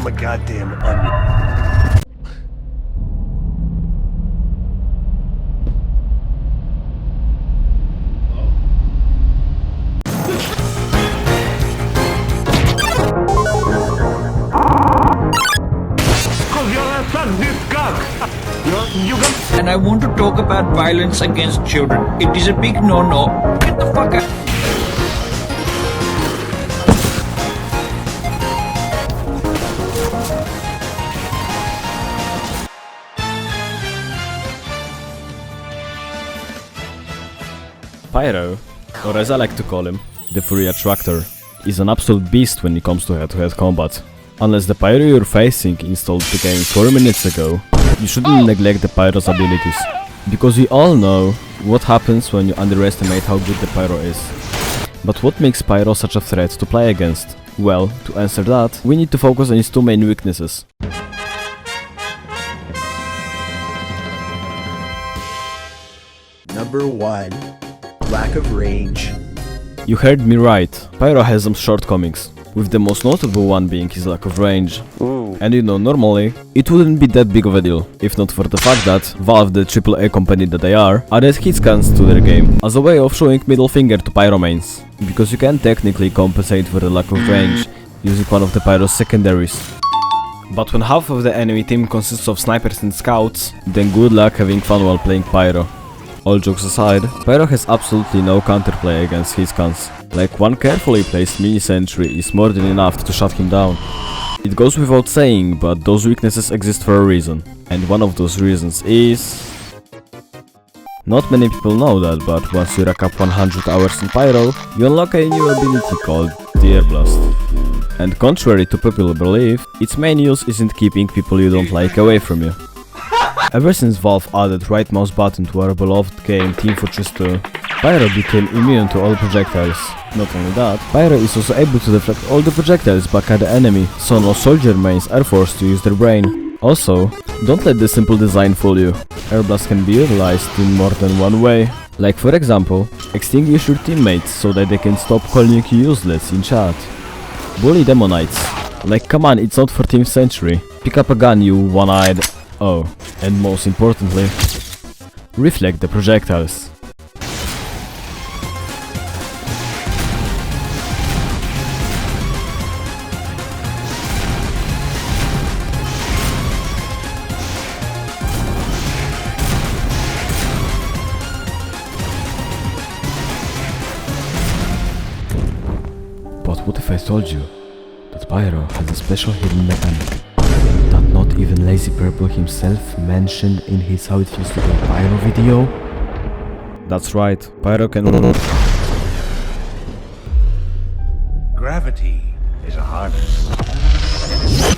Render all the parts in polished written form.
I'm a goddamn onion. And I want to talk about violence against children. It is a big no-no. Get the fuck out. Pyro, or as I like to call him, the Fury Attractor, is an absolute beast when it comes to head-to-head combat. Unless the Pyro you're facing installed the game 4 minutes ago, you shouldn't neglect the Pyro's abilities. Because we all know what happens when you underestimate how good the Pyro is. But what makes Pyro such a threat to play against? Well, to answer that, we need to focus on his two main weaknesses. Number 1. Lack of range. You heard me right, Pyro has some shortcomings, with the most notable one being his lack of range. And you know, normally, it wouldn't be that big of a deal, if not for the fact that Valve, the AAA company that they are, added hit scans to their game, as a way of showing middle finger to Pyro mains, because you can technically compensate for the lack of range using one of the Pyro's secondaries. But when half of the enemy team consists of snipers and scouts, then good luck having fun while playing Pyro. All jokes aside, Pyro has absolutely no counterplay against his scans. Like, one carefully placed mini sentry is more than enough to shut him down. It goes without saying, but those weaknesses exist for a reason. And one of those reasons is... Not many people know that, but once you rack up 100 hours in Pyro, you unlock a new ability called the Air Blast. And contrary to popular belief, its main use isn't keeping people you don't like away from you. Ever since Valve added right mouse button to our beloved game Team Fortress 2, Pyro became immune to all projectiles. Not only that, Pyro is also able to deflect all the projectiles back at the enemy, so no soldier mains are forced to use their brain. Also, don't let the simple design fool you. Air Blast can be utilized in more than one way. Like, for example, extinguish your teammates so that they can stop calling you useless in chat. Bully Demonites. Like, come on, it's not 14th century. Pick up a gun, you one-eyed... Oh, and most importantly, reflect the projectiles. But what if I told you that Pyro has a special hidden mechanic that not even Lazy Purple himself mentioned in his How It Feels to Play Pyro video? That's right, Pyro can... Gravity is a harness.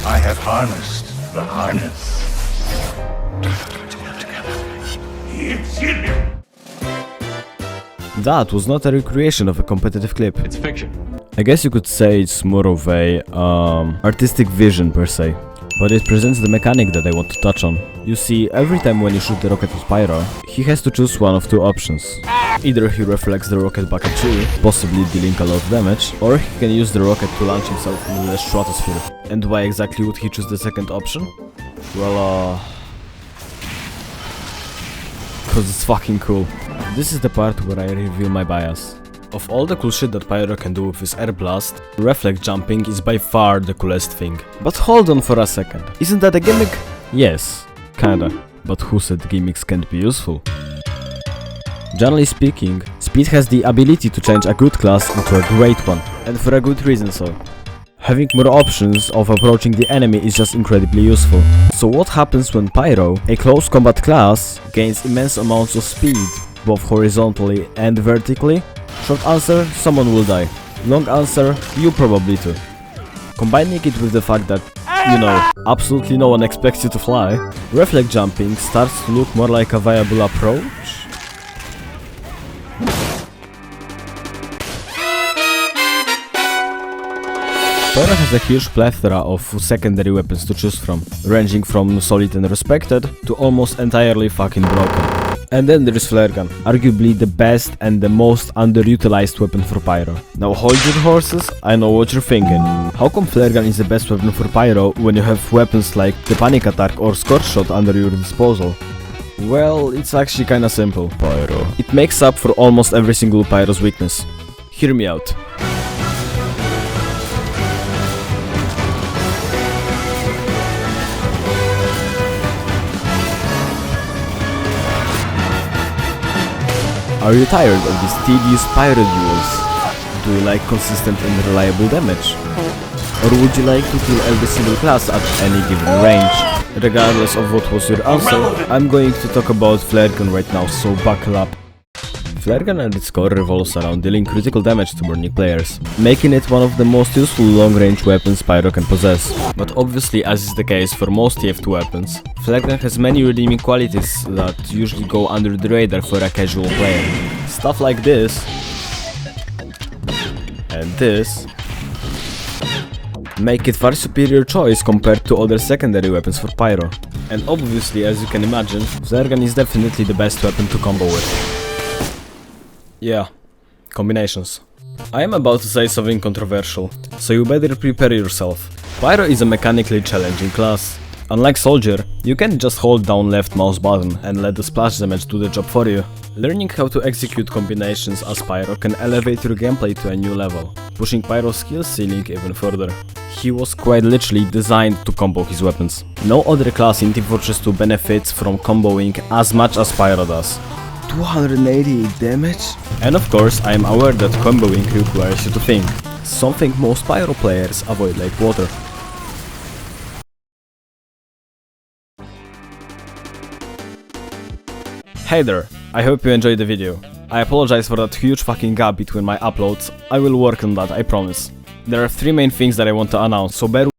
I have harnessed the harness. It's in you. That was not a recreation of a competitive clip. It's fiction. I guess you could say it's more of a artistic vision per se. But it presents the mechanic that I want to touch on. You see, every time when you shoot the rocket with Pyro, he has to choose one of two options. Either he reflects the rocket back at you, possibly dealing a lot of damage, or he can use the rocket to launch himself into the stratosphere. And why exactly would he choose the second option? Well, cause it's fucking cool. This is the part where I reveal my bias. Of all the cool shit that Pyro can do with his Air Blast, reflect jumping is by far the coolest thing. But hold on for a second, isn't that a gimmick? Yes, kinda. But who said gimmicks can't be useful? Generally speaking, Speed has the ability to change a good class into a great one, and for a good reason so. Having more options of approaching the enemy is just incredibly useful. So what happens when Pyro, a close combat class, gains immense amounts of speed, both horizontally and vertically? Short answer, someone will die. Long answer, you probably too. Combining it with the fact that, you know, absolutely no one expects you to fly, reflect jumping starts to look more like a viable approach. Pyro has a huge plethora of secondary weapons to choose from, ranging from solid and respected to almost entirely fucking broken. And then there is Flare Gun, arguably the best and the most underutilized weapon for Pyro. Now hold your horses, I know what you're thinking. How come Flare Gun is the best weapon for Pyro when you have weapons like the Panic Attack or Scorch Shot under your disposal? Well, it's actually kinda simple. Pyro. It makes up for almost every single Pyro's weakness. Hear me out. Are you tired of these tedious Pyro duels? Do you like consistent and reliable damage? Or would you like to kill every single class at any given range? Regardless of what was your answer, I'm going to talk about Flare Gun right now, so buckle up. Flare Gun and its core revolves around dealing critical damage to burning players, making it one of the most useful long-range weapons Pyro can possess. But obviously, as is the case for most TF2 weapons, Flare Gun has many redeeming qualities that usually go under the radar for a casual player. Stuff like this, and this, make it far superior choice compared to other secondary weapons for Pyro. And obviously, as you can imagine, Flare Gun is definitely the best weapon to combo with. Yeah, combinations. I am about to say something controversial, so you better prepare yourself. Pyro is a mechanically challenging class. Unlike Soldier, you can't just hold down left mouse button and let the splash damage do the job for you. Learning how to execute combinations as Pyro can elevate your gameplay to a new level, pushing Pyro's skill ceiling even further. He was quite literally designed to combo his weapons. No other class in Team Fortress 2 benefits from comboing as much as Pyro does. 288 damage? And of course, I am aware that comboing requires you to think, something most Pyro players avoid like water. Hey there, I hope you enjoyed the video. I apologize for that huge fucking gap between my uploads. I will work on that, I promise. There are 3 main things that I want to announce, so bear